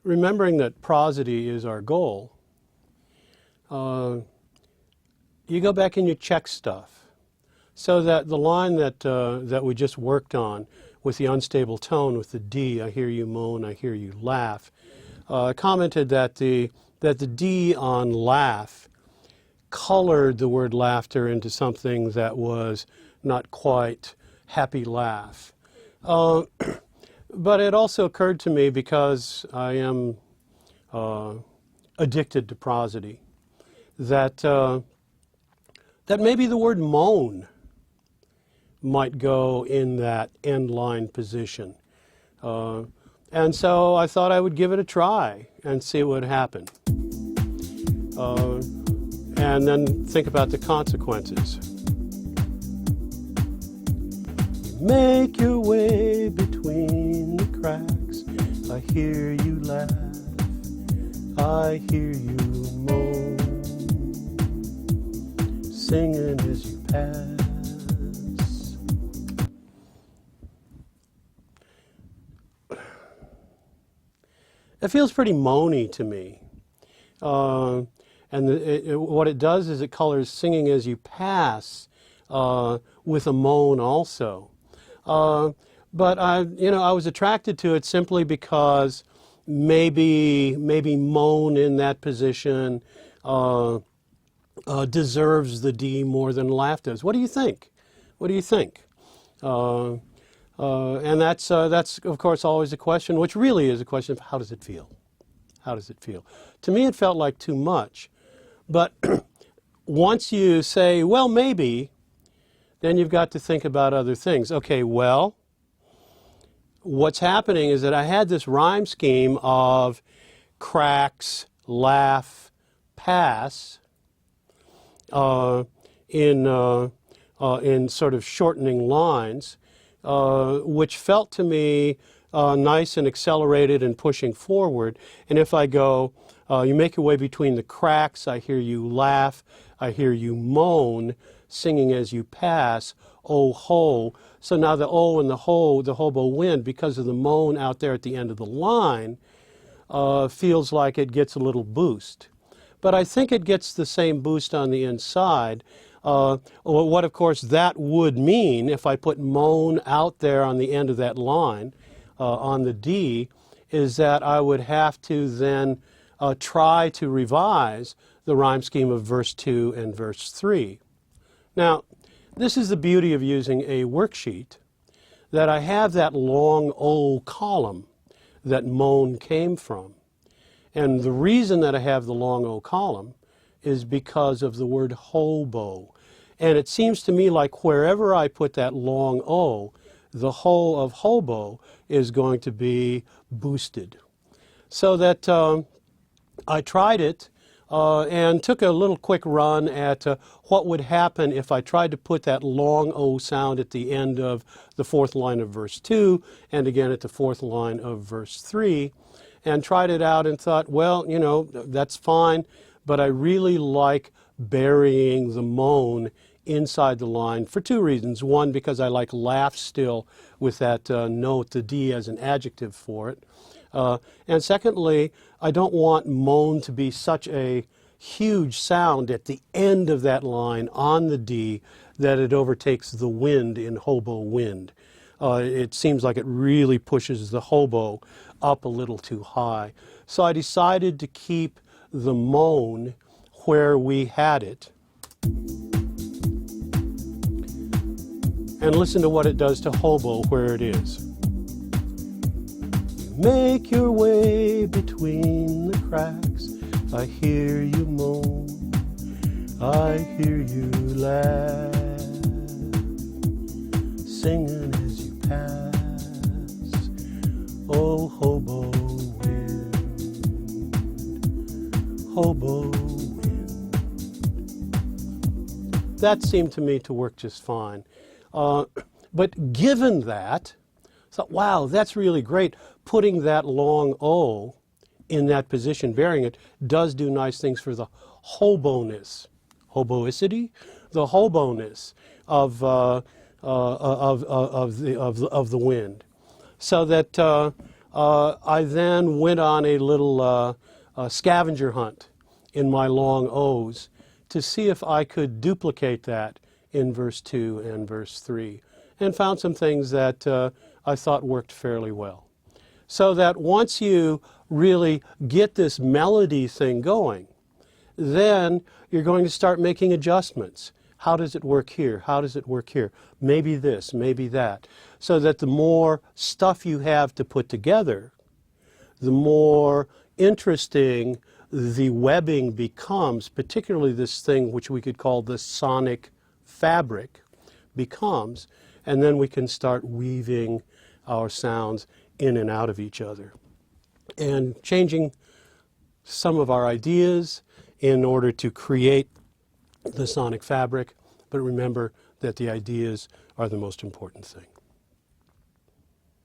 remembering that prosody is our goal, you go back and you check stuff. So that the line that we just worked on with the unstable tone, with the D, I hear you moan, I hear you laugh, commented that the D on laugh colored the word laughter into something that was not quite happy laugh. But it also occurred to me, because I am addicted to prosody, that that maybe the word moan might go in that end line position. And so I thought I would give it a try and see what would happen. And then think about the consequences. Make your way between the cracks. I hear you laugh. I hear you moan, singing as you pass. It feels pretty moany to me. And what it does is it colors singing as you pass with a moan also. But I was attracted to it simply because maybe moan in that position deserves the D more than laugh does. What do you think? What do you think? And that's of course always a question, which really is a question of how does it feel? How does it feel? To me, it felt like too much. But once you say, well, maybe, then you've got to think about other things. Okay, well, what's happening is that I had this rhyme scheme of cracks, laugh, pass in sort of shortening lines, which felt to me nice and accelerated and pushing forward. And if I go, you make your way between the cracks, I hear you laugh, I hear you moan, singing as you pass, oh ho. So now the O and the ho, the hobo wind, because of the moan out there at the end of the line, feels like it gets a little boost. But I think it gets the same boost on the inside. What of course that would mean, if I put moan out there on the end of that line, on the D, is that I would have to then try to revise the rhyme scheme of verse 2 and verse 3. Now, this is the beauty of using a worksheet, that I have that long O column that moan came from. And the reason that I have the long O column is because of the word hobo. And it seems to me like wherever I put that long O, the ho of hobo is going to be boosted. So that I tried it and took a little quick run at what would happen if I tried to put that long O sound at the end of the fourth line of verse 2 and again at the fourth line of verse 3, and tried it out and thought, well, you know, that's fine, but I really like burying the moan inside the line for two reasons. One, because I like laugh still with that note, the D, as an adjective for it. And secondly, I don't want moan to be such a huge sound at the end of that line on the D that it overtakes the wind in hobo wind. It seems like it really pushes the hobo up a little too high. So I decided to keep the moan where we had it. And listen to what it does to hobo where it is. Make your way between the cracks. I hear you moan. I hear you laugh. Singing as you pass. Oh, hobo wind. Hobo wind. That seemed to me to work just fine. But given that, I thought, wow, that's really great. Putting that long O in that position, bearing it, does do nice things for the hoboness, hoboicity, the hoboness of the wind. So that I then went on a little scavenger hunt in my long O's to see if I could duplicate that in verse 2 and verse 3, and found some things that I thought worked fairly well. So that once you really get this melody thing going, then you're going to start making adjustments. How does it work here? How does it work here? Maybe this, maybe that. So that the more stuff you have to put together, the more interesting the webbing becomes, particularly this thing which we could call the sonic fabric becomes, and then we can start weaving our sounds in and out of each other and changing some of our ideas in order to create the sonic fabric. But remember that the ideas are the most important thing.